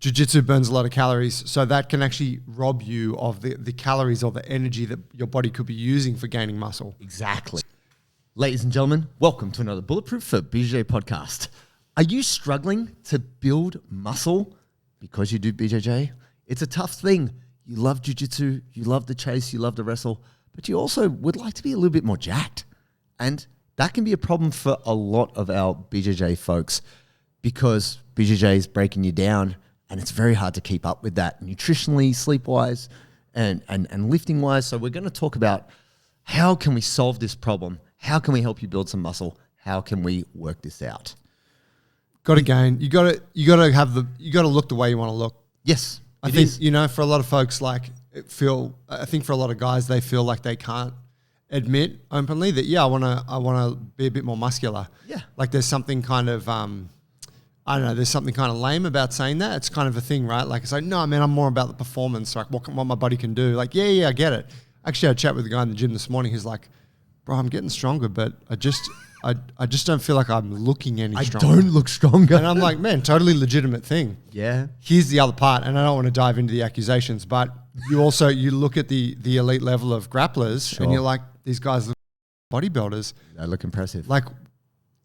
Jiu-Jitsu burns a lot of calories, so that can actually rob you of the calories or the energy that your body could be using for gaining muscle. Exactly. Ladies and gentlemen, welcome to another Bulletproof for BJJ podcast. Are you struggling to build muscle because you do BJJ? It's a tough thing. You love Jiu-Jitsu, you love the chase, you love the wrestle, but you also would like to be a little bit more jacked. And that can be a problem for a lot of our BJJ folks because BJJ is breaking you down. And it's very hard to keep up with that nutritionally, sleep-wise, and lifting-wise. So we're going to talk about how can we solve this problem? How can we help you build some muscle? How can we work this out? Got to gain. You got to look the way you want to look. Yes, I think for a lot of folks, I think for a lot of guys, they feel like they can't admit openly that I want to be a bit more muscular. Yeah, like there's something kind of I don't know, there's something kind of lame about saying that. It's kind of a thing, right? Like, it's like, no, man, I'm more about the performance, like what my body can do. Like, yeah, I get it. Actually, I had a chat with a guy in the gym this morning. He's like, bro, I'm getting stronger, but I just don't feel like I'm looking any stronger. I don't look stronger. And I'm like, man, totally legitimate thing. Yeah. Here's the other part, and I don't want to dive into the accusations, but you look at the elite level of grapplers, and you're like, these guys look bodybuilders. They look impressive. Like,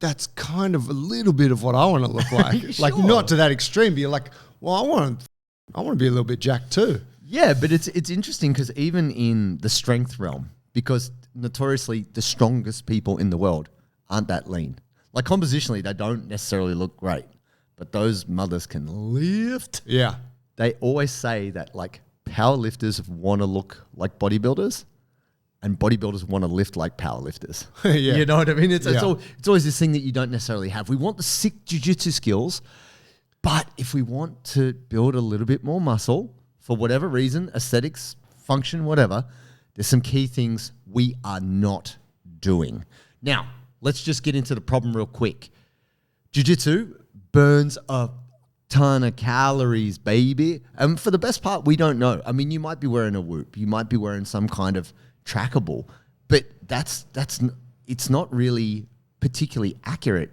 that's kind of a little bit of what I want to look like. Sure. Like, not to that extreme, but you're like, well, I want to be a little bit jacked too. Yeah, but it's interesting because even in the strength realm, because notoriously the strongest people in the world aren't that lean. Like compositionally, they don't necessarily look great, but those mothers can lift. Yeah. They always say that like power lifters want to look like bodybuilders, and bodybuilders want to lift like powerlifters. Yeah. You know what I mean? It's always this thing that you don't necessarily have. We want the sick jiu-jitsu skills, but if we want to build a little bit more muscle, for whatever reason, aesthetics, function, whatever, there's some key things we are not doing. Now, let's just get into the problem real quick. Jiu-jitsu burns a ton of calories, baby. And for the best part, we don't know. I mean, you might be wearing a Whoop. You might be wearing some kind of trackable, but it's not really particularly accurate.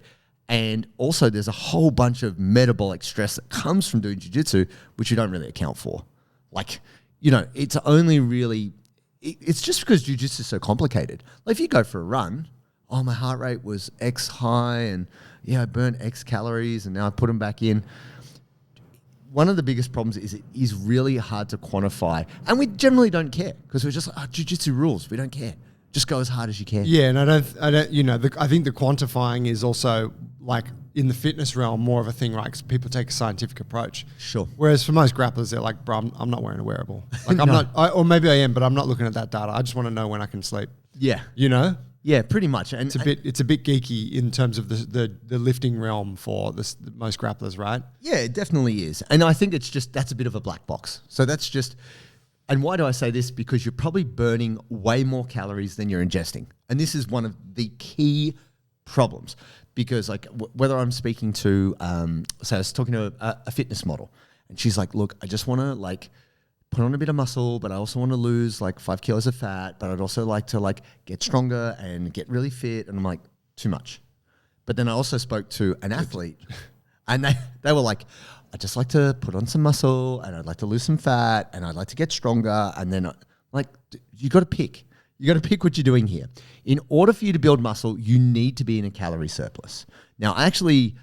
And also there's a whole bunch of metabolic stress that comes from doing jiu-jitsu, which you don't really account for. Like, it's only really, it's just because jiu-jitsu is so complicated. Like if you go for a run, my heart rate was X high and I burned X calories and now I put them back in. One of the biggest problems is it is really hard to quantify. And we generally don't care because we're just like, jiu-jitsu rules. We don't care. Just go as hard as you can. Yeah, and I think the quantifying is also like in the fitness realm more of a thing, right? Because people take a scientific approach. Sure. Whereas for most grapplers, they're like, bro, I'm not wearing a wearable. Like I'm not, or maybe I am, but I'm not looking at that data. I just want to know when I can sleep. Yeah. Yeah, pretty much. And it's a bit geeky in terms of the lifting realm for most grapplers, right? Yeah, it definitely is. And I think that's a bit of a black box. So that's just, and why do I say this? Because you're probably burning way more calories than you're ingesting. And this is one of the key problems because like whether I'm speaking to, so I was talking to a fitness model and she's like, look, I just want to like put on a bit of muscle, but I also want to lose like 5 kilos of fat, but I'd also like to like get stronger and get really fit. And I'm like, too much. But then I also spoke to an athlete and they were like, I just like to put on some muscle and I'd like to lose some fat and I'd like to get stronger. And then like, you got to pick. You got to pick what you're doing here. In order for you to build muscle, you need to be in a calorie surplus. Now, actually,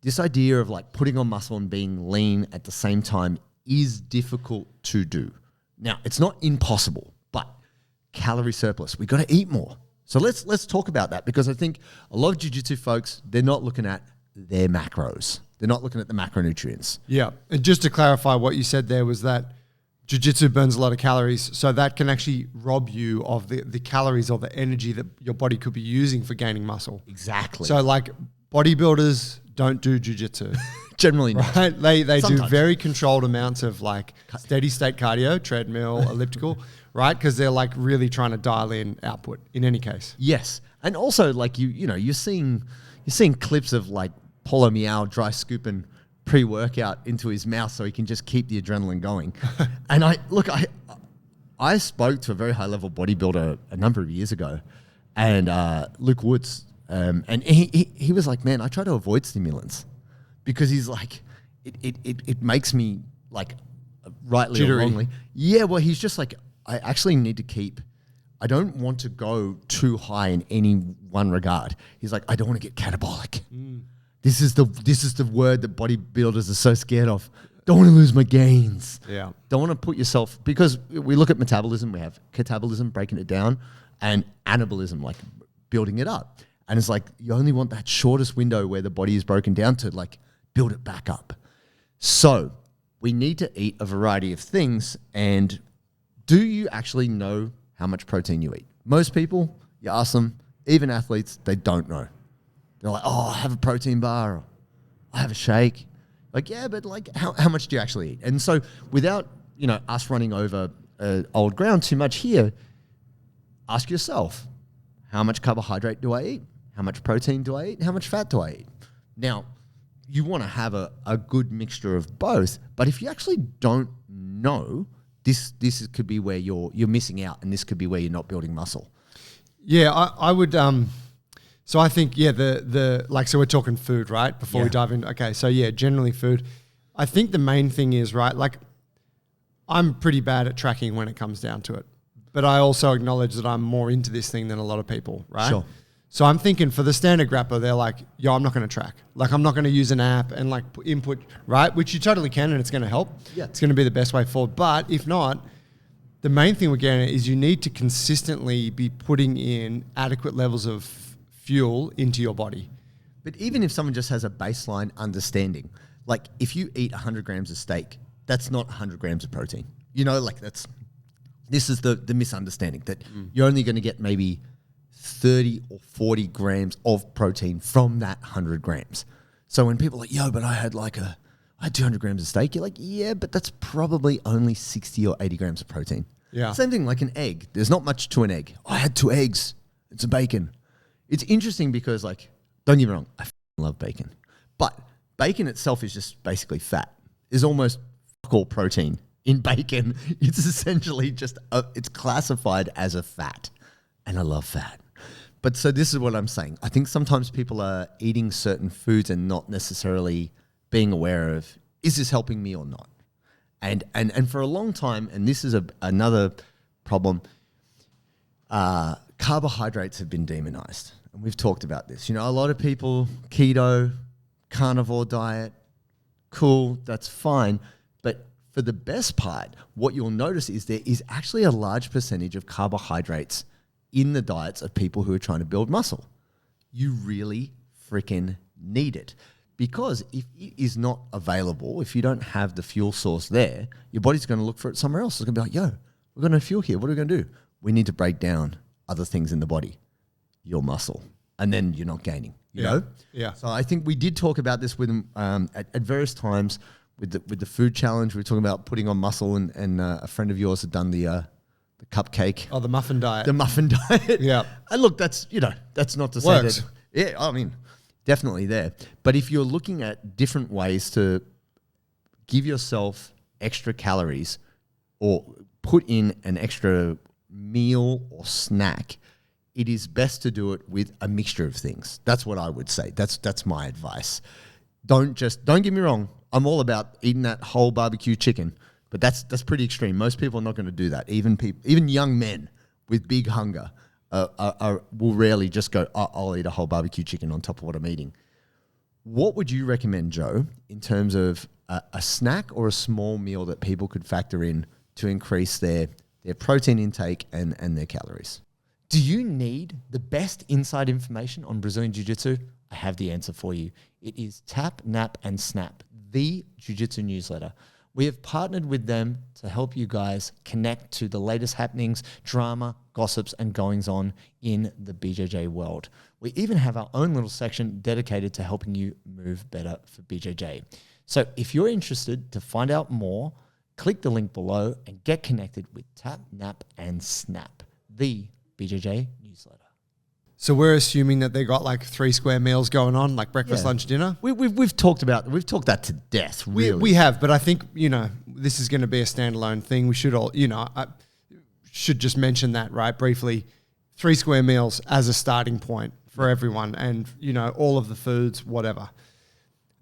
this idea of like putting on muscle and being lean at the same time is difficult to do. Now, it's not impossible, but calorie surplus, we got to eat more. So let's talk about that because I think a lot of jiu-jitsu folks, they're not looking at their macros. They're not looking at the macronutrients. Yeah. And just to clarify what you said there was that jiu-jitsu burns a lot of calories, so that can actually rob you of the calories or the energy that your body could be using for gaining muscle. Exactly. So like bodybuilders don't do jiu-jitsu. Generally not. Right? They do Sometimes. very controlled amounts of like steady state cardio, treadmill, elliptical, right? Because they're like really trying to dial in output in any case. Yes. And also like you're seeing clips of like Paulo Meow dry scooping pre-workout into his mouth so he can just keep the adrenaline going. And I spoke to a very high level bodybuilder a number of years ago and Luke Woods and he was like, man, I try to avoid stimulants because he's like, it makes me like rightly Jittery. or wrongly. Yeah, well, he's just like, I actually need to keep, I don't want to go too high in any one regard. He's like, I don't want to get catabolic. This is the word that bodybuilders are so scared of. Don't want to lose my gains. Yeah. Don't want to put yourself, because we look at metabolism, we have catabolism, breaking it down, and anabolism, like building it up. And it's like, you only want that shortest window where the body is broken down to like build it back up. So we need to eat a variety of things. And do you actually know how much protein you eat? Most people, you ask them, even athletes, they don't know. They're like, oh, I have a protein bar, or I have a shake. Like, yeah, but like how much do you actually eat? And so without, us running over old ground too much here, ask yourself, how much carbohydrate do I eat? How much protein do I eat? How much fat do I eat? Now, you want to have a good mixture of both, but if you actually don't know, this could be where you're missing out, and this could be where you're not building muscle. Yeah, I would. So I think, so we're talking food, right? Before we dive in. Okay, so generally food. I think the main thing is, right, like I'm pretty bad at tracking when it comes down to it. But I also acknowledge that I'm more into this thing than a lot of people, right? Sure. So I'm thinking for the standard grappler, they're like, I'm not going to track. Like, I'm not going to use an app and like input, right? Which you totally can, and it's going to help. Yeah. It's going to be the best way forward. But if not, the main thing we're getting at is you need to consistently be putting in adequate levels of fuel into your body. But even if someone just has a baseline understanding, like if you eat 100 grams of steak, that's not 100 grams of protein. This is the misunderstanding that you're only going to get maybe 30 or 40 grams of protein from that 100 grams. So when people are like, but I had 200 grams of steak, you're like, yeah, but that's probably only 60 or 80 grams of protein. Yeah. Same thing like an egg. There's not much to an egg. I had 2 eggs. It's a bacon. It's interesting because, like, don't get me wrong, I love bacon. But bacon itself is just basically fat. There's almost all protein in bacon. It's essentially just, it's classified as a fat. And I love fat. But so this is what I'm saying. I think sometimes people are eating certain foods and not necessarily being aware of, is this helping me or not? And for a long time, and this is another problem, carbohydrates have been demonized. And we've talked about this. A lot of people, keto, carnivore diet, cool, that's fine. But for the best part, what you'll notice is there is actually a large percentage of carbohydrates in the diets of people who are trying to build muscle. You really freaking need it. Because if it is not available, if you don't have the fuel source there, your body's going to look for it somewhere else. It's going to be like, we're going to fuel here. What are we going to do? We need to break down other things in the body, your muscle, and then you're not gaining, you know? Yeah. So I think we did talk about this with at various times with the food challenge. We were talking about putting on muscle, and a friend of yours had done the cupcake. Oh, the muffin diet. The muffin diet. Yeah. And look, that's not to say Works. that. Yeah, I mean, definitely there. But if you're looking at different ways to give yourself extra calories or put in an extra meal or snack, it is best to do it with a mixture of things. That's what I would say. That's my advice. Don't get me wrong. I'm all about eating that whole barbecue chicken, but that's pretty extreme. Most people are not going to do that. Even young men with big hunger will rarely just go, I'll eat a whole barbecue chicken on top of what I'm eating. What would you recommend, Joe, in terms of a snack or a small meal that people could factor in to increase their protein intake and their calories? Do you need the best inside information on Brazilian Jiu-Jitsu? I have the answer for you. It is Tap, Nap, and Snap, the Jiu-Jitsu newsletter. We have partnered with them to help you guys connect to the latest happenings, drama, gossips, and goings-on in the BJJ world. We even have our own little section dedicated to helping you move better for BJJ. So if you're interested to find out more, click the link below and get connected with Tap, Nap, and Snap, the BJJ newsletter. So we're assuming that they got like 3 square meals going on, like breakfast, lunch, dinner. We've talked that to death. Really, we have, but I think this is going to be a standalone thing. We should all, I should just mention that right briefly. 3 square meals as a starting point for everyone, and all of the foods, whatever.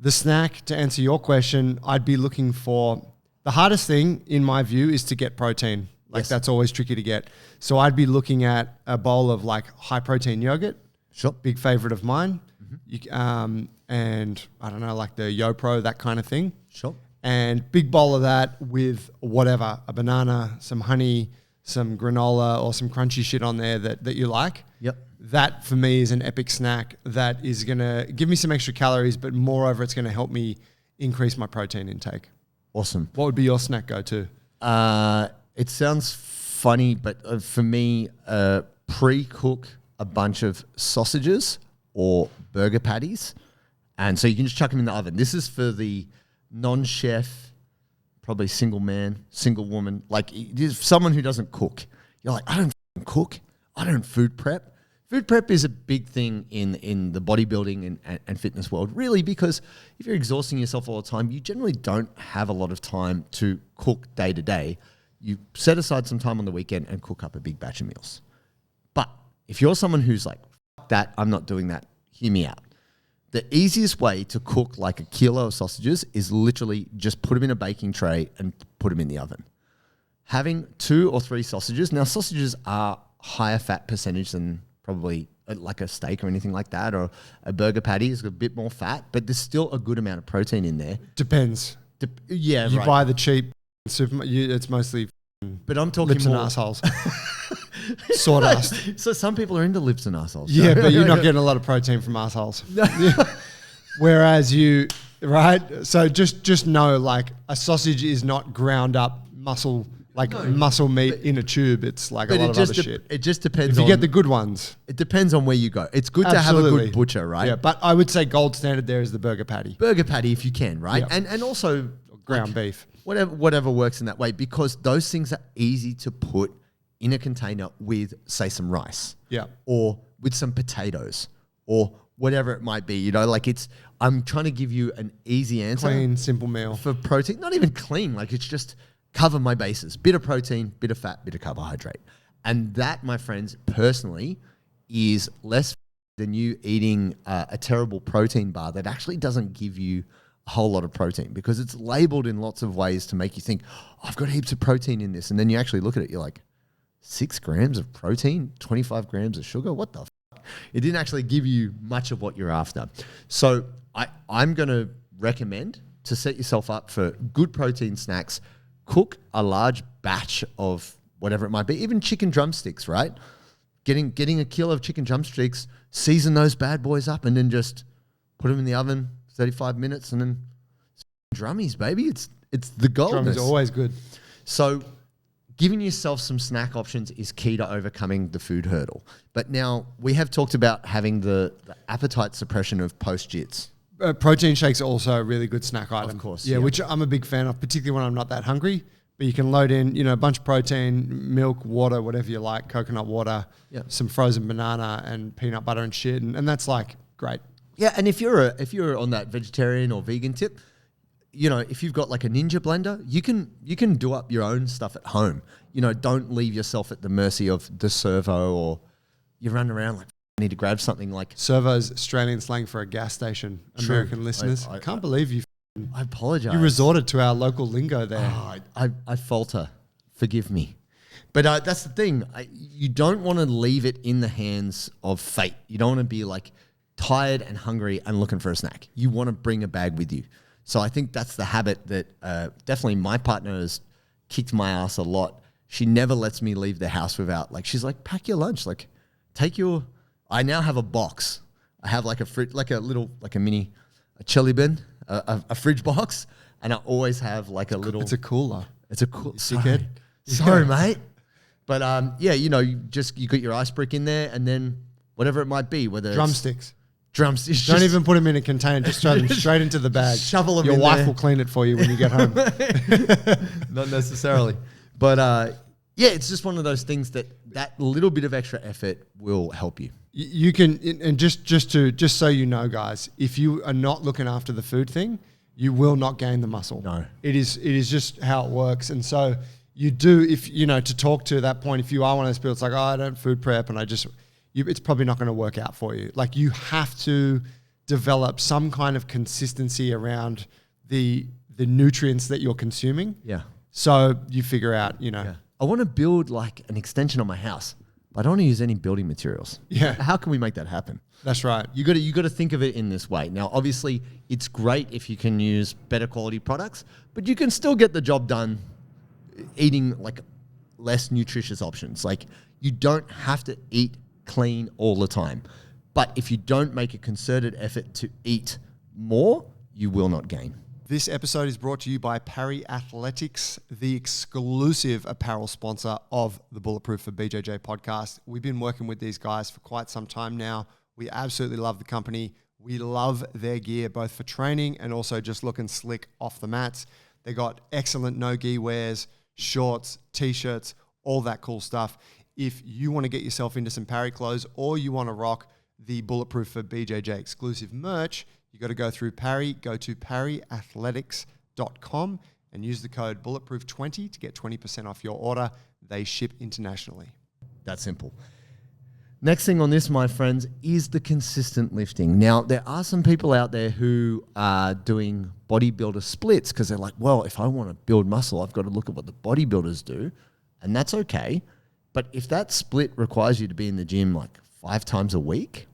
The snack, to answer your question, I'd be looking for, the hardest thing in my view is to get protein. Like that's always tricky to get. So I'd be looking at a bowl of like high protein yogurt. Sure. Big favorite of mine. And I don't know, like the YoPro, that kind of thing. Sure. And big bowl of that with whatever, a banana, some honey, some granola or some crunchy shit on there that you like. Yep. That for me is an epic snack that is going to give me some extra calories, but moreover, it's going to help me increase my protein intake. Awesome. What would be your snack go-to? It sounds funny, but for me, pre-cook a bunch of sausages or burger patties. And so you can just chuck them in the oven. This is for the non-chef, probably single man, single woman. Like someone who doesn't cook. You're like, I don't cook. I don't food prep. Food prep is a big thing in the bodybuilding and fitness world, really, because if you're exhausting yourself all the time, you generally don't have a lot of time to cook day to day. You set aside some time on the weekend and cook up a big batch of meals. But if you're someone who's like, fuck that, I'm not doing that, hear me out. The easiest way to cook like a kilo of sausages is literally just put them in a baking tray and put them in the oven. Having 2 or 3 sausages. Now, sausages are higher fat percentage than probably like a steak or anything like that, or a burger patty is a bit more fat, but there's still a good amount of protein in there. Depends. Yeah, you right. buy the cheap it's mostly but I'm talking lips more and assholes. Sawdust. So some people are into lips and assholes. Yeah, but you're not getting a lot of protein from assholes. Whereas right? So just know, like, a sausage is not ground up muscle, muscle meat in a tube. It's like a lot of other shit. It just depends if you get the good ones. It depends on where you go. It's good to have a good butcher, right? Yeah, but I would say gold standard there is the burger patty. Burger patty if you can, right? Yeah. And also ground beef. Whatever works in that way, because those things are easy to put in a container with, say, some rice. Yeah. Or with some potatoes or whatever it might be. I'm trying to give you an easy answer. Clean, simple meal. For protein. Not even clean. Like, it's just cover my bases. Bit of protein, bit of fat, bit of carbohydrate. And that, my friends, personally, is less than you eating a terrible protein bar that actually doesn't give you a whole lot of protein, because it's labeled in lots of ways to make you think, oh, I've got heaps of protein in this. And then you actually look at it, you're like, 6 grams of protein, 25 grams of sugar? What the fuck? It didn't actually give you much of what you're after. So I'm going to recommend, to set yourself up for good protein snacks, cook a large batch of whatever it might be, even chicken drumsticks, right? Getting a kilo of chicken drumsticks, season those bad boys up, and then just put them in the oven 35 minutes, and then drummies, baby. It's the gold. Drummies are always good. So giving yourself some snack options is key to overcoming the food hurdle. But now we have talked about having the appetite suppression of post-jits. Protein shakes are also a really good snack item. Of course. Yeah, which I'm a big fan of, particularly when I'm not that hungry. But you can load in, a bunch of protein, milk, water, whatever you like, coconut water, some frozen banana and peanut butter and shit. And that's like great. Yeah, and if you're on that vegetarian or vegan tip, if you've got like a Ninja blender, you can do up your own stuff at home. Don't leave yourself at the mercy of the servo, or you run around like, I need to grab something like... Servo's Australian slang for a gas station, True. American listeners. I can't believe you... I apologize. You resorted to our local lingo there. Oh, I falter. Forgive me. But that's the thing. You don't want to leave it in the hands of fate. You don't want to be like tired and hungry and looking for a snack. You want to bring a bag with you. So I think that's the habit that definitely my partner has kicked my ass a lot. She never lets me leave the house without, like, she's like, pack your lunch. Like, I now have a box. I have like a fridge, like a mini, a chili bin, a fridge box. And I always have like a little. It's a cooler. It's a cool. Sorry, mate. But you got your ice brick in there, and then whatever it might be, whether drumsticks. Drumsticks. Don't even put them in a container. Just throw them straight into the bag. Shovel them Your in wife there. will clean it for you when you get home. Not necessarily. But it's just one of those things that little bit of extra effort will help you. You can, and just so you know, guys, if you are not looking after the food thing, you will not gain the muscle. No. It is just how it works. And so you do, if, to talk to that point, if you are one of those people, it's like, oh, I don't food prep and it's probably not going to work out for you. Like, you have to develop some kind of consistency around the nutrients that you're consuming. Yeah. So you figure out, you know. Yeah. I want to build like an extension on my house, but I don't want to use any building materials. Yeah. How can we make that happen? That's right. You got to think of it in this way. Now, obviously, it's great if you can use better quality products, but you can still get the job done eating like less nutritious options. Like you don't have to eat clean all the time. But if you don't make a concerted effort to eat more, you will not gain. This episode is brought to you by Parry Athletics, the exclusive apparel sponsor of the Bulletproof for BJJ podcast. We've been working with these guys for quite some time now. We absolutely love the company. We love their gear, both for training and also just looking slick off the mats. They got excellent no-gi wears, shorts, t-shirts, all that cool stuff. If you want to get yourself into some Parry clothes or you want to rock the Bulletproof for BJJ exclusive merch, you got to go through Parry, go to parryathletics.com and use the code Bulletproof20 to get 20% off your order. They ship internationally. That's simple. Next thing on this, my friends, is the consistent lifting. Now, there are some people out there who are doing bodybuilder splits because they're like, well, if I want to build muscle, I've got to look at what the bodybuilders do, and that's okay. But if that split requires you to be in the gym like 5 times a week,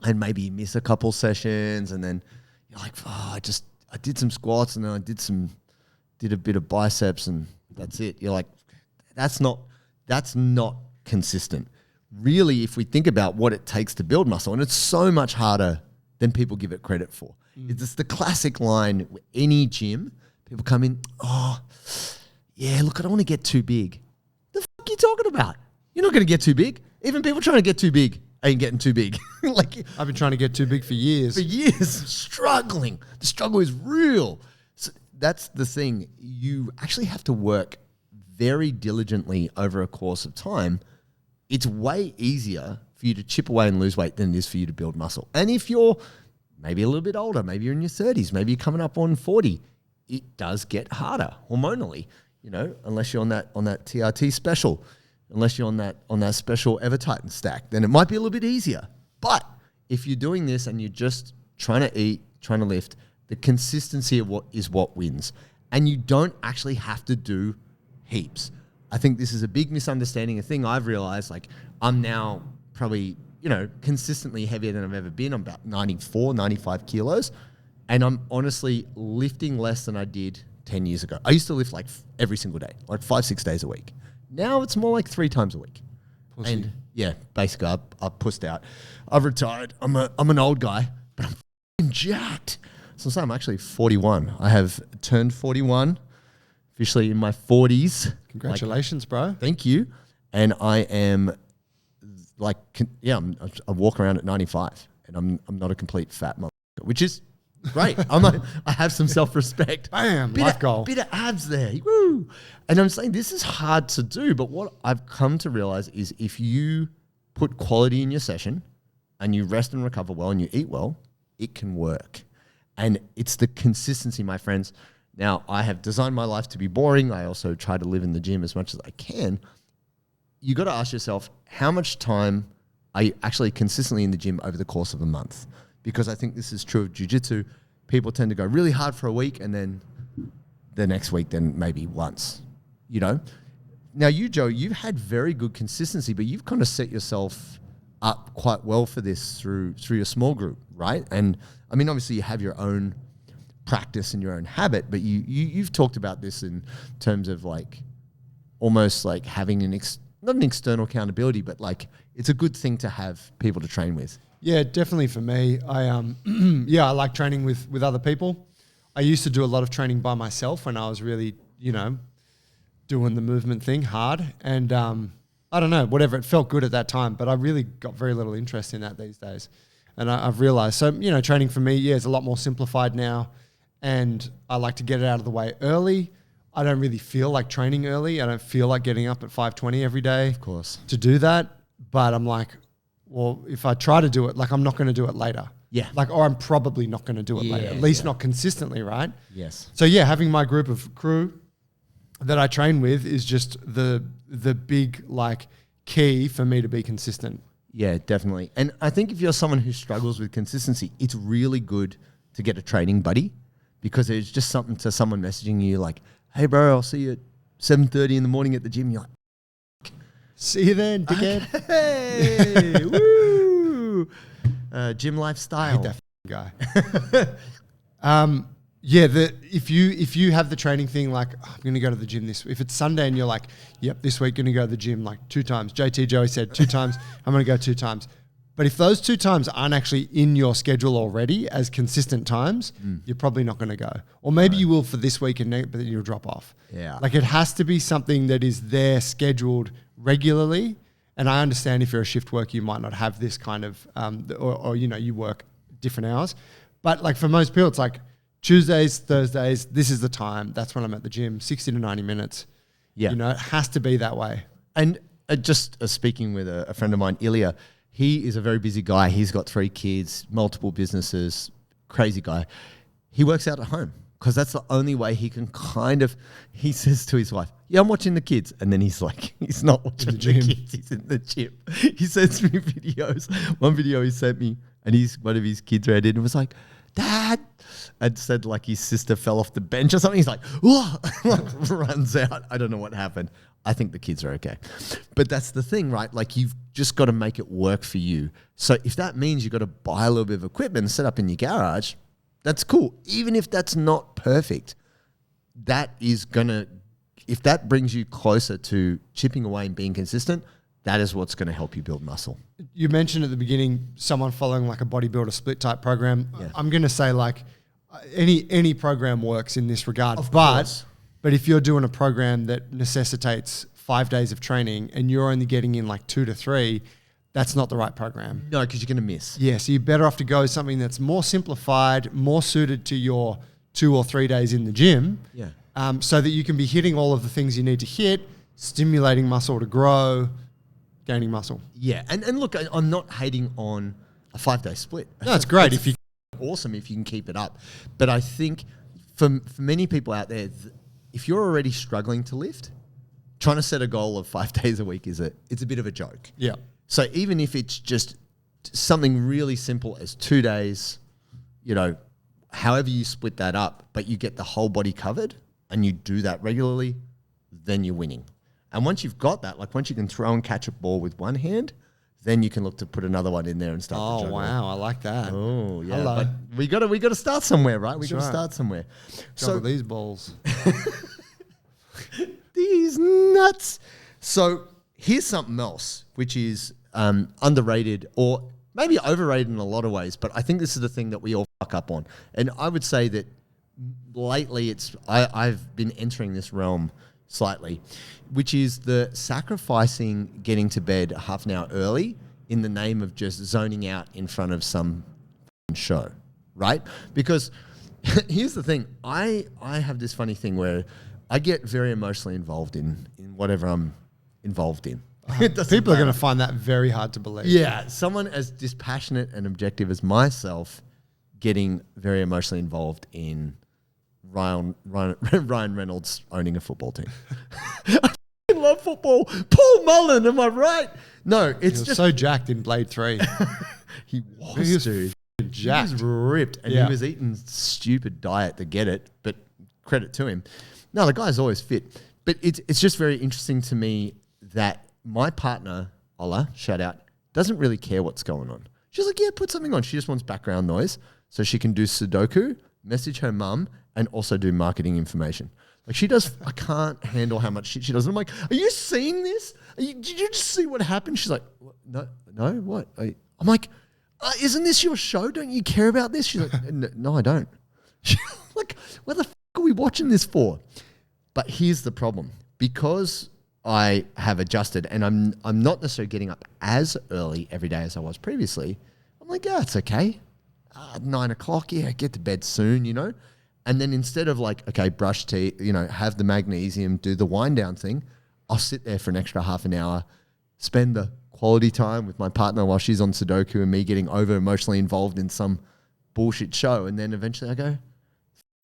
and maybe you miss a couple sessions, and then you're like, oh, I did some squats, and then I did a bit of biceps, and that's it. You're like, that's not consistent. Really, if we think about what it takes to build muscle, and it's so much harder than people give it credit for. It's the classic line, any gym, people come in, oh, yeah, look, I don't want to get too big. The fuck are you talking about? You're not going to get too big. Even people trying to get too big ain't getting too big. Like I've been trying to get too big for years. Struggling. The struggle is real. So that's the thing. You actually have to work very diligently over a course of time. It's way easier for you to chip away and lose weight than it is for you to build muscle. And if you're maybe a little bit older, maybe you're in your 30s, maybe you're coming up on 40, it does get harder hormonally, you know, unless you're on that TRT special, unless you're on that special Evertitan stack, then it might be a little bit easier. But if you're doing this and you're just trying to eat, trying to lift, the consistency of what wins. And you don't actually have to do heaps. I think this is a big misunderstanding. A thing I've realized, like I'm now probably, you know, consistently heavier than I've ever been. I'm about 94, 95 kilos. And I'm honestly lifting less than I did 10 years ago. I used to lift like every single day, like 5-6 days a week. Now it's more like 3 times a week. Pussy. And yeah, basically I've pussed out. I've retired. I'm an old guy, but I'm f***ing jacked. So I'm actually 41. I have turned 41. Officially in my 40s. Congratulations, bro. Thank you. And I am like, I walk around at 95 and I'm not a complete fat motherfucker, which is great. I have some self-respect. Bam, goal. Bit of abs there. Woo. And I'm saying this is hard to do, but what I've come to realize is if you put quality in your session and you rest and recover well and you eat well, it can work. And it's the consistency, my friends. Now, I have designed my life to be boring. I also try to live in the gym as much as I can. You got to ask yourself, how much time are you actually consistently in the gym over the course of a month? Because I think this is true of jiu-jitsu. People tend to go really hard for a week and then the next week, then maybe once, you know? Now, you, Joe, you've had very good consistency, but you've kind of set yourself up quite well for this through your small group, right? And I mean, obviously you have your own practice and your own habit, but you've talked about this in terms of like almost like having not an external accountability, but like it's a good thing to have people to train with. Yeah, definitely for me. I I like training with other people. I used to do a lot of training by myself when I was really, you know, doing the movement thing hard. And I don't know, whatever, it felt good at that time, but I really got very little interest in that these days. And I've realized, so, you know, training for me, is a lot more simplified now. And I like to get it out of the way early. I don't really feel like training early. I don't feel like getting up at 5:20 every day, of course, to do that. But I'm like, well, if I try to do it, like I'm not going to do it later. Yeah. Like, or I'm probably not going to do it later, at least not consistently, right? Yes. So yeah, having my group of crew that I train with is just the big like key for me to be consistent. Yeah, definitely. And I think if you're someone who struggles with consistency, it's really good to get a training buddy, because it's just something to someone messaging you like, hey, bro, I'll see you at 7:30 in the morning at the gym. You're like, see you then, dickhead. hey, woo. Gym lifestyle. I hate that guy. Yeah, if you have the training thing like, I'm going to go to the gym if it's Sunday and you're like, yep, this week going to go to the gym like 2 times. JT Joey said 2 times. I'm going to go 2 times. But if those 2 times aren't actually in your schedule already as consistent times, you're probably not going to go. Or maybe you will for this week, but then you'll drop off. Yeah. Like it has to be something that is there scheduled regularly. And I understand if you're a shift worker, you might not have this kind of, or you work different hours. But like for most people, it's like Tuesdays, Thursdays, this is the time. That's when I'm at the gym, 60 to 90 minutes. Yeah. It has to be that way. And just speaking with a friend of mine, Ilya, he is a very busy guy. He's got 3 kids, multiple businesses, crazy guy. He works out at home because that's the only way he can he says to his wife, yeah, I'm watching the kids. And then he's like, he's not watching the kids. He's in the gym. He sends me videos. One video he sent me and one of his kids read it and was like, Dad, and said like his sister fell off the bench or something. He's like, oh, runs out. I don't know what happened. I think the kids are okay. But that's the thing, right? Like you've just got to make it work for you. So if that means you've got to buy a little bit of equipment and set up in your garage, that's cool. Even if that's not perfect, if that brings you closer to chipping away and being consistent, that is what's going to help you build muscle. You mentioned at the beginning someone following like a bodybuilder split type program. Yeah. I'm going to say like any program works in this regard. Of course. But if you're doing a program that necessitates 5 days of training and you're only getting in like 2 to 3, that's not the right program. No, because you're going to miss. Yeah, so you're better off to go something that's more simplified, more suited to your 2 or 3 days in the gym. Yeah. So that you can be hitting all of the things you need to hit, stimulating muscle to grow, gaining muscle. Yeah, and look, I'm not hating on a 5-day split. No, it's great if you awesome if you can keep it up. But I think for many people out there, if you're already struggling to lift, trying to set a goal of 5 days a week it's a bit of a joke. Yeah. So even if it's just something really simple as 2 days, however you split that up, but you get the whole body covered and you do that regularly, then you're winning. And once you've got that, like once you can throw and catch a ball with one hand, then you can look to put another one in there and start to juggle. Oh, wow. I like that. Oh, yeah. Hello. But we got to start somewhere, right? We got to start somewhere. Juggle these balls. These nuts. So here's something else, which is underrated or maybe overrated in a lot of ways, but I think this is the thing that we all fuck up on. And I would say that lately I've been entering this realm slightly, which is the sacrificing getting to bed half an hour early in the name of just zoning out in front of some show, right? Because here's the thing. I have this funny thing where I get very emotionally involved in whatever I'm involved in. People are going to find that very hard to believe. Yeah, someone as dispassionate and objective as myself getting very emotionally involved in Ryan Reynolds owning a football team. I love football. Paul Mullen, am I right? No, it's just so jacked in Blade 3. He was dude. Jacked. He was ripped, and he was eating stupid diet to get it. But credit to him. No, the guy's always fit. But it's just very interesting to me that my partner, Ola, shout out, doesn't really care what's going on. She's like, yeah, put something on. She just wants background noise so she can do Sudoku, message her mum, and also do marketing information. Like she does, I can't handle how much shit she does. And I'm like, are you seeing this? Did you just see what happened? She's like, no, what? I'm like, isn't this your show? Don't you care about this? She's like, no, I don't. Like, what the f*** are we watching this for? But here's the problem. Because I have adjusted and I'm not necessarily getting up as early every day as I was previously, I'm like, yeah, it's okay. 9 o'clock, yeah, get to bed soon, And then instead of like, okay, brush teeth, have the magnesium, do the wind down thing, I'll sit there for an extra half an hour, spend the quality time with my partner while she's on Sudoku and me getting over emotionally involved in some bullshit show. And then eventually I go,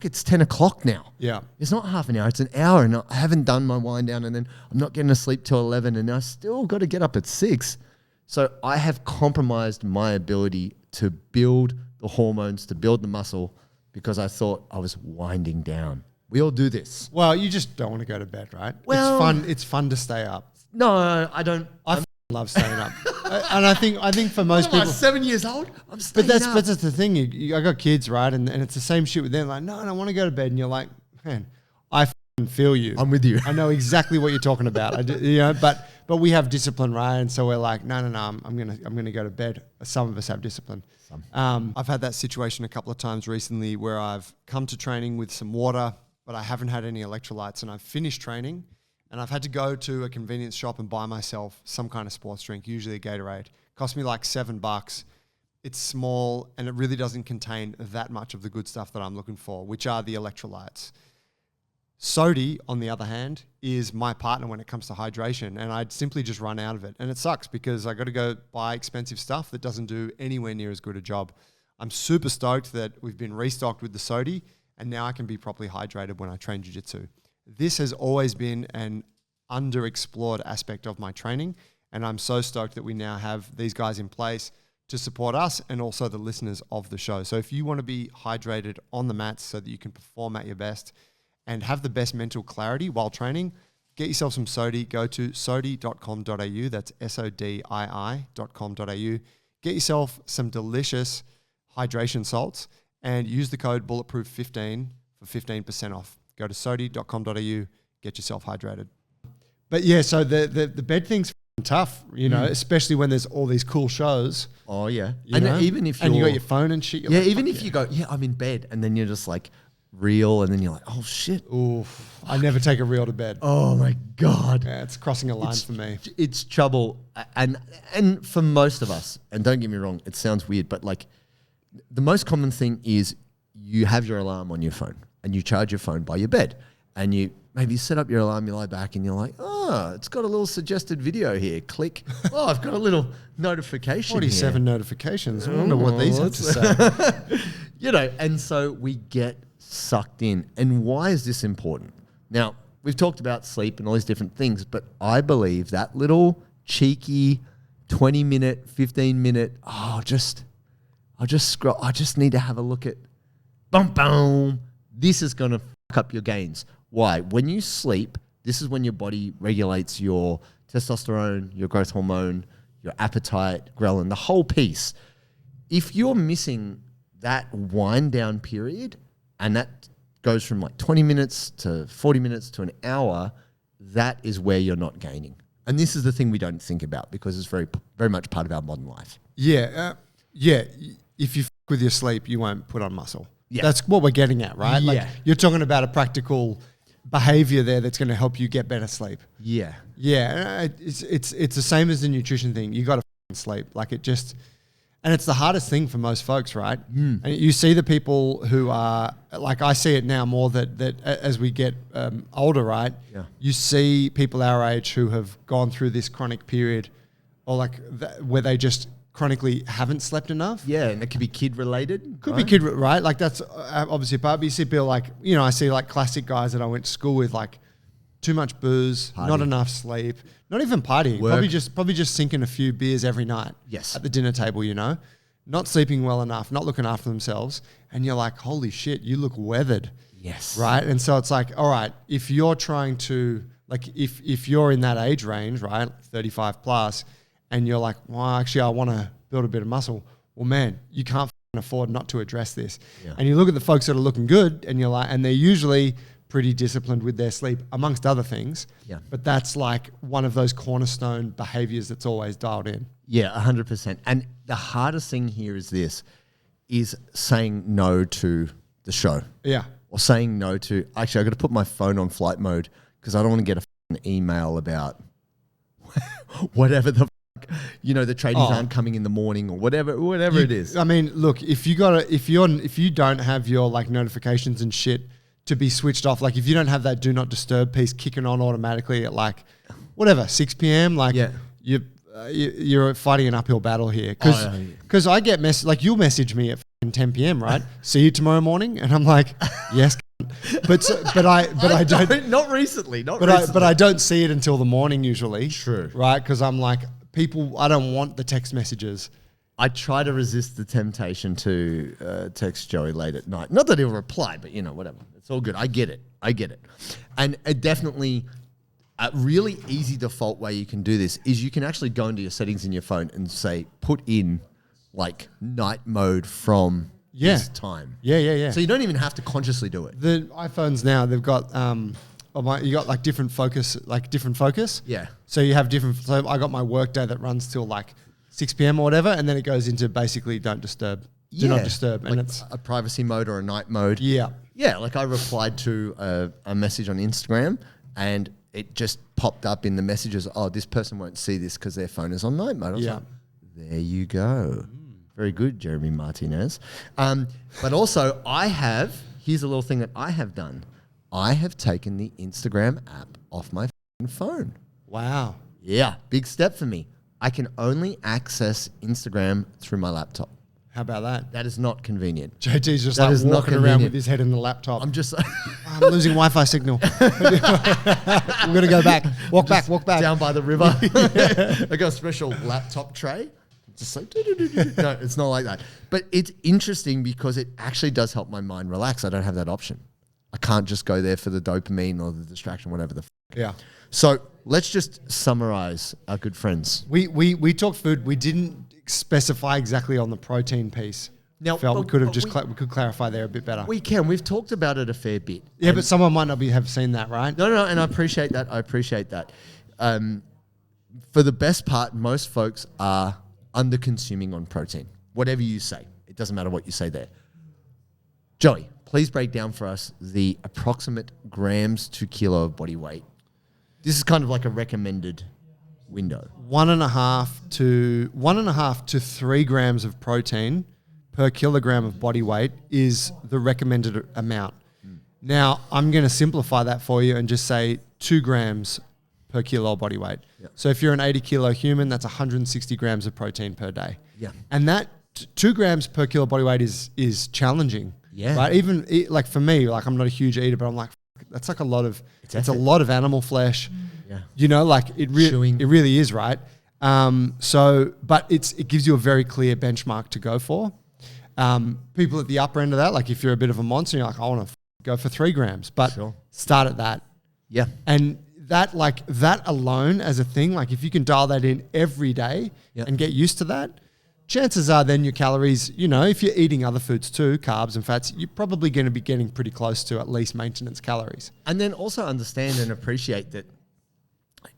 it's 10 o'clock now. Yeah. It's not half an hour, it's an hour. And I haven't done my wind down and then I'm not getting to sleep till 11 and I still got to get up at 6. So I have compromised my ability to build the hormones, to build the muscle, because I thought I was winding down. We all do this. Well, you just don't want to go to bed, right? Well, it's fun. It's fun to stay up. No, I don't. I love staying up, and I think for most people, 7 years old, I'm staying but up. that's the thing. I got kids, right? And it's the same shit with them. Like, no, I don't want to go to bed. And you're like, man, I feel you. I'm with you. I know exactly what you're talking about. But we have discipline, right? And so we're like, no, I'm gonna go to bed. Some of us have discipline. I've had that situation a couple of times recently where I've come to training with some water, but I haven't had any electrolytes, and I've finished training, and I've had to go to a convenience shop and buy myself some kind of sports drink, usually a Gatorade. Cost me like $7. It's small, and it really doesn't contain that much of the good stuff that I'm looking for, which are the electrolytes. Sodi, on the other hand, is my partner when it comes to hydration, and I'd simply just run out of it. And it sucks because I got to go buy expensive stuff that doesn't do anywhere near as good a job. I'm super stoked that we've been restocked with the Sodi, and now I can be properly hydrated when I train Jiu-Jitsu. This has always been an underexplored aspect of my training, and I'm so stoked that we now have these guys in place to support us and also the listeners of the show. So if you want to be hydrated on the mats so that you can perform at your best and have the best mental clarity while training, get yourself some Sodi. Go to sodi.com.au. That's SODII.com.au. Get yourself some delicious hydration salts and use the code bulletproof15 for 15% off. Go to sodi.com.au, get yourself hydrated. But yeah, so the bed thing's tough, especially when there's all these cool shows. Oh yeah. Even if you got your phone and shit. Even if you go, I'm in bed, and then you're just like reel, and then you're like, oh shit. Oof. I never take a reel to bed. Oh my God. Yeah, it's crossing a line for me. It's trouble. And for most of us, and don't get me wrong, it sounds weird, but like the most common thing is you have your alarm on your phone and you charge your phone by your bed, and you maybe set up your alarm, you lie back and you're like, oh, it's got a little suggested video here. Click. Oh, I've got a little notification 47 here. notifications. I wonder what these have to say. And so we get sucked in. And why is this important? Now, we've talked about sleep and all these different things, but I believe that little cheeky 20-minute, 15-minute, I'll just scroll. I just need to have a look at, boom. This is going to fuck up your gains. Why? When you sleep, this is when your body regulates your testosterone, your growth hormone, your appetite, ghrelin, the whole piece. If you're missing that wind down period, and that goes from like 20 minutes to 40 minutes to an hour, that is where you're not gaining. And this is the thing we don't think about because it's very, very much part of our modern life. Yeah. If you fuck with your sleep, you won't put on muscle. Yeah. That's what we're getting at, right? Yeah. Like you're talking about a practical behavior there that's going to help you get better sleep. Yeah. Yeah. It's the same as the nutrition thing. You got to sleep. Like it just, and it's the hardest thing for most folks, right? And you see the people who are, like I see it now more that as we get older, right? Yeah. You see people our age who have gone through this chronic period or like where they just chronically haven't slept enough. Yeah, and it could be kid related. Could be kid, right? Like that's obviously a part. But you see people like, I see like classic guys that I went to school with, like too much booze, not enough sleep, not even partying. Work. Probably just sinking a few beers every night. Yes. At the dinner table, not sleeping well enough, not looking after themselves. And you're like, holy shit, you look weathered. Yes. Right. And so it's like, all right, if you're trying to, like, if you're in that age range, right, 35 plus, and you're like, well, actually, I want to build a bit of muscle. Well, man, you can't afford not to address this. Yeah. And you look at the folks that are looking good, and you're like, and they're usually pretty disciplined with their sleep, amongst other things. Yeah. But that's like one of those cornerstone behaviors that's always dialed in. Yeah, 100%. And the hardest thing here is saying no to the show. Yeah. Or saying no to, actually, I've got to put my phone on flight mode because I don't want to get an email about whatever the the tradies aren't coming in the morning or whatever it is. I mean, look, if you don't have your like notifications and shit to be switched off, like if you don't have that do not disturb piece kicking on automatically at like whatever 6 p.m. like you're fighting an uphill battle here because I get like you'll message me at 10 p.m. right? See you tomorrow morning, and I'm like, yes. But I don't. Not recently. But I don't see it until the morning usually. True. Right? Because I'm like, I don't want the text messages. I try to resist the temptation to text Joey late at night. Not that he'll reply, but whatever. It's all good. I get it. And definitely a really easy default way you can do this is you can actually go into your settings in your phone and say, put in like night mode from this time. Yeah. So you don't even have to consciously do it. The iPhones now, they've got you got like different focus. Yeah. So you have different. So I got my work day that runs till like 6 p.m. or whatever, and then it goes into basically don't disturb, do not disturb, like and it's a privacy mode or a night mode. Yeah. Like I replied to a message on Instagram, and it just popped up in the messages. Oh, this person won't see this because their phone is on night mode. I was like, there you go. Very good, Jeremy Martinez. But also, here's a little thing that I have done. I have taken the Instagram app off my phone. Wow. Yeah, big step for me. I can only access Instagram through my laptop. How about that? That is not convenient. JT's just That is not walking around convenient. with his head in the laptop. I'm just I'm losing Wi-Fi signal. I'm going to go back. Walk back. down by the river. I got a special laptop tray. Just like, no, it's not like that. But it's interesting because it actually does help my mind relax. I don't have that option. I can't just go there for the dopamine or the distraction, whatever the Yeah. So let's just summarize our good friends. We talked food. We didn't specify exactly on the protein piece. Now, Felt we could have we could clarify there a bit better. We can. We've talked about it a fair bit. Yeah, but someone might not have seen that, right? No, and I appreciate that. For the best part, most folks are under consuming on protein. Whatever you say, it doesn't matter what you say there. Joey, please break down for us the approximate grams to kilo of body weight. This is kind of like a recommended window. 1.5 to 3 grams of protein per kilogram of body weight is the recommended amount. Now, I'm going to simplify that for you and just say 2 grams per kilo of body weight. Yep. So if you're an 80 kilo human, that's 160 grams of protein per day. Yeah. And that 2 grams per kilo body weight is challenging. Yeah. Right. Even like for me, like I'm not a huge eater, but I'm like, that's like a lot of, it's a lot of animal flesh. Yeah. Like it really is, right? But it gives you a very clear benchmark to go for. People at the upper end of that, like if you're a bit of a monster, you're like, I want to go for 3 grams, but start at that. Yeah. And that alone as a thing, like if you can dial that in every day and get used to that, chances are then your calories, if you're eating other foods too, carbs and fats, you're probably going to be getting pretty close to at least maintenance calories. And then also understand and appreciate that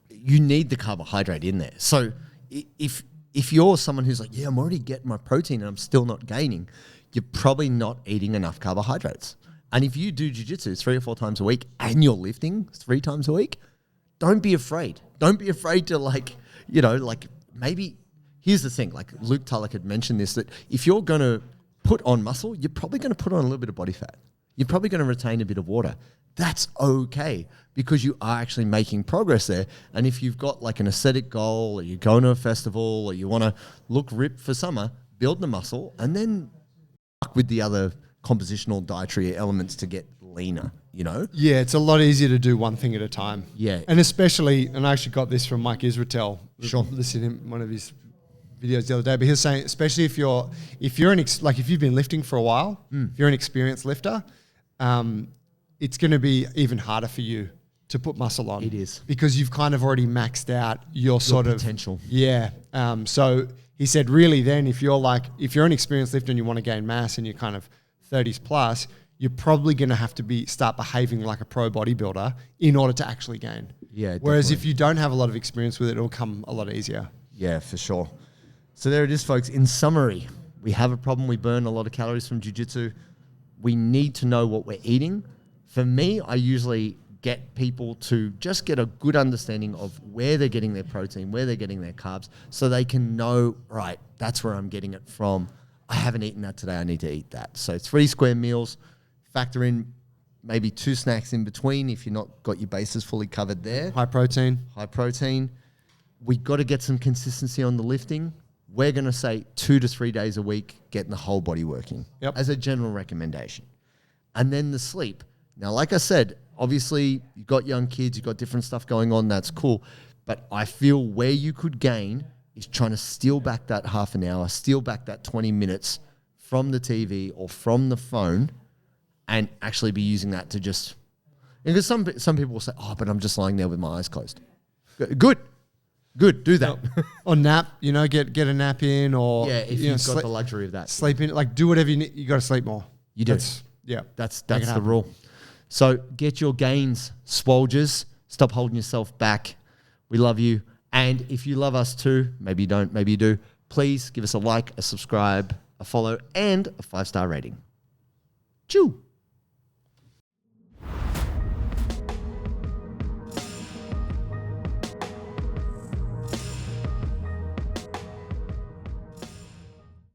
you need the carbohydrate in there. So if you're someone who's like, yeah, I'm already getting my protein and I'm still not gaining, you're probably not eating enough carbohydrates. And if you do jiu-jitsu 3 or 4 times a week and you're lifting 3 times a week, don't be afraid. Don't be afraid to maybe... Here's the thing, like Luke Tulloch had mentioned this, that if you're going to put on muscle, you're probably going to put on a little bit of body fat. You're probably going to retain a bit of water. That's okay because you are actually making progress there. And if you've got like an aesthetic goal or you're going to a festival or you want to look ripped for summer, build the muscle and then fuck with the other compositional dietary elements to get leaner, Yeah, it's a lot easier to do one thing at a time. Yeah. And especially, and I actually got this from Mike Israetel. Sure. Listening to one of his videos the other day, but he was saying, especially if you've been lifting for a while, if you're an experienced lifter, it's going to be even harder for you to put muscle on. It is. Because you've kind of already maxed out your sort of potential. Yeah. So he said, really then if you're an experienced lifter and you want to gain mass and you're kind of 30s plus, you're probably going to have to start behaving like a pro bodybuilder in order to actually gain. Yeah. Whereas definitely. if you don't have a lot of experience with it, it'll come a lot easier. Yeah, for sure. So there it is, folks. In summary, we have a problem. We burn a lot of calories from jiu-jitsu. We need to know what we're eating. For me, I usually get people to just get a good understanding of where they're getting their protein, where they're getting their carbs, so they can know, right, that's where I'm getting it from. I haven't eaten that today. I need to eat that. So 3 square meals, factor in maybe 2 snacks in between if you've not got your bases fully covered there. High protein. We got to get some consistency on the lifting. We're going to say 2 to 3 days a week, getting the whole body working as a general recommendation. And then the sleep. Now, like I said, obviously you've got young kids, you've got different stuff going on. That's cool. But I feel where you could gain is trying to steal back that half an hour, steal back that 20 minutes from the TV or from the phone and actually be using that to just... Because some people will say, oh, but I'm just lying there with my eyes closed. Good. Do that. Or nap, get a nap in, or if you've got the luxury of that. Sleep in, like do whatever you need. You got to sleep more. You do. That's the rule. So get your gains, Swolgers. Stop holding yourself back. We love you. And if you love us too, maybe you don't, maybe you do, please give us a like, a subscribe, a follow, and a 5-star rating. Chew.